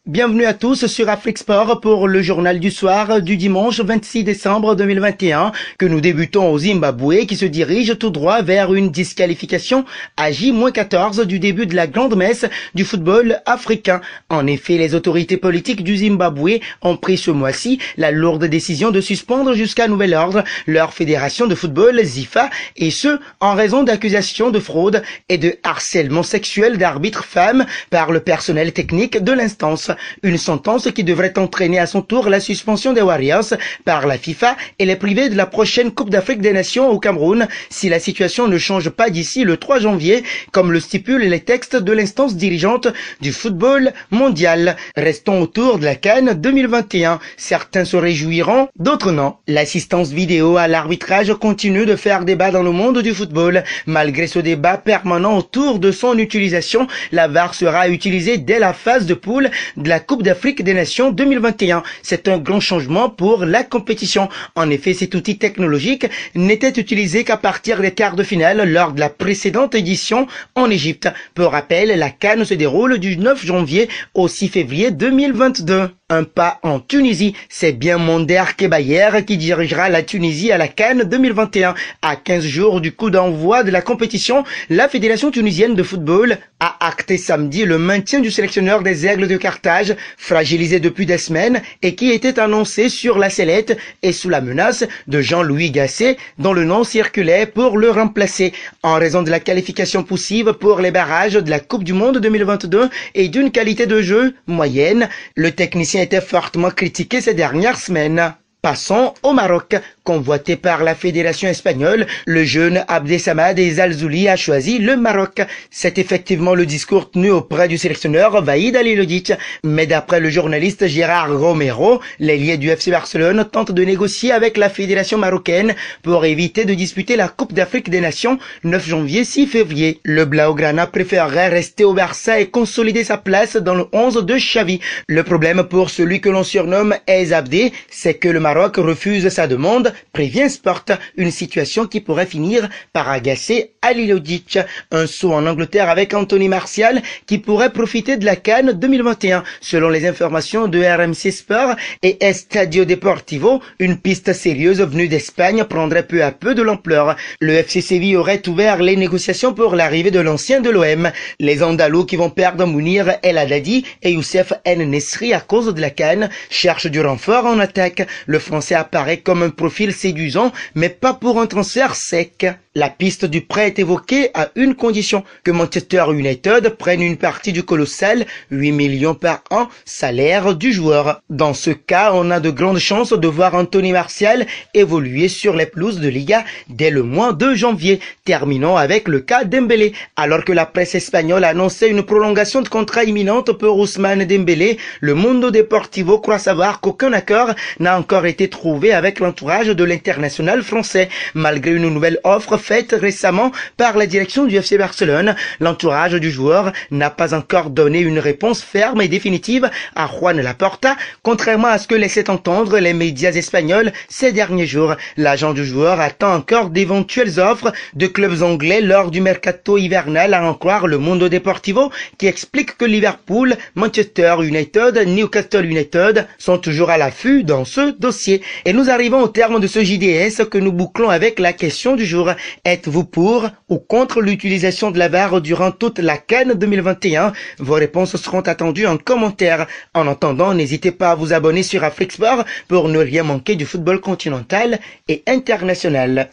Bienvenue à tous sur Afrique Sport pour le journal du soir du dimanche 26 décembre 2021 que nous débutons au Zimbabwe qui se dirige tout droit vers une disqualification à J-14 du début de la grande messe du football africain. En effet, les autorités politiques du Zimbabwe ont pris ce mois-ci la lourde décision de suspendre jusqu'à nouvel ordre leur fédération de football ZIFA et ce en raison d'accusations de fraude et de harcèlement sexuel d'arbitres femmes par le personnel technique de l'instance. Une sentence qui devrait entraîner à son tour la suspension des Warriors par la FIFA et les priver de la prochaine Coupe d'Afrique des Nations au Cameroun si la situation ne change pas d'ici le 3 janvier, comme le stipulent les textes de l'instance dirigeante du football mondial. Restons autour de la CAN 2021. Certains se réjouiront, d'autres non. L'assistance vidéo à l'arbitrage continue de faire débat dans le monde du football. Malgré ce débat permanent autour de son utilisation, la VAR sera utilisée dès la phase de poule de la Coupe d'Afrique des Nations 2021. C'est un grand changement pour la compétition. En effet, cet outil technologique n'était utilisé qu'à partir des quarts de finale lors de la précédente édition en Égypte. Pour rappel, la CAN se déroule du 9 janvier au 6 février 2022. Un pas en Tunisie, c'est bien Monder Kebayer qui dirigera la Tunisie à la CAN 2021. À 15 jours du coup d'envoi de la compétition, la Fédération tunisienne de football a acté samedi le maintien du sélectionneur des Aigles de Carthage, fragilisé depuis des semaines et qui était annoncé sur la sellette et sous la menace de Jean-Louis Gasset, dont le nom circulait pour le remplacer. En raison de la qualification poussive pour les barrages de la Coupe du Monde 2022 et d'une qualité de jeu moyenne, le technicien était fortement critiqué ces dernières semaines. Passons au Maroc. Convoité par la fédération espagnole, le jeune Abdesamad Zalzouli a choisi le Maroc. C'est effectivement le discours tenu auprès du sélectionneur Vahid Halilhodžić. Mais d'après le journaliste Gérard Romero, l'ailier du FC Barcelone tente de négocier avec la fédération marocaine pour éviter de disputer la Coupe d'Afrique des Nations 9 janvier-6 février. Le Blaugrana préférerait rester au Barça et consolider sa place dans le 11 de Xavi. Le problème pour celui que l'on surnomme Abdé, c'est que le Maroc refuse sa demande, prévient Sport, une situation qui pourrait finir par agacer Halilhodžić. Un saut en Angleterre avec Anthony Martial qui pourrait profiter de la CAN 2021. Selon les informations de RMC Sport et Estadio Deportivo, une piste sérieuse venue d'Espagne prendrait peu à peu de l'ampleur. Le FC Séville aurait ouvert les négociations pour l'arrivée de l'ancien de l'OM. Les Andalous qui vont perdre Mounir El Haddadi et Youssef En-Nesyri à cause de la CAN cherchent du renfort en attaque. Le Français apparaît comme un profil séduisant, mais pas pour un transfert sec. La piste du prêt est évoquée à une condition, que Manchester United prenne une partie du colossal 8 millions par an salaire du joueur. Dans ce cas, on a de grandes chances de voir Anthony Martial évoluer sur les pelouses de Liga dès le mois de janvier. Terminons avec le cas Dembélé. Alors que la presse espagnole annonçait une prolongation de contrat imminente pour Ousmane Dembélé, le Mundo Deportivo croit savoir qu'aucun accord n'a encore été trouvé avec l'entourage de l'international français. Malgré une nouvelle offre faite récemment par la direction du FC Barcelone, l'entourage du joueur n'a pas encore donné une réponse ferme et définitive à Juan Laporta, contrairement à ce que laissaient entendre les médias espagnols ces derniers jours. L'agent du joueur attend encore d'éventuelles offres de clubs anglais lors du mercato hivernal, à en croire le Mundo Deportivo, qui explique que Liverpool, Manchester United, Newcastle United sont toujours à l'affût dans ce dossier. Et nous arrivons au terme de ce JDS que nous bouclons avec la question du jour. Êtes-vous pour ou contre l'utilisation de la VAR durant toute la CAN 2021? Vos réponses seront attendues en commentaire. En attendant, n'hésitez pas à vous abonner sur Afrique Sport pour ne rien manquer du football continental et international.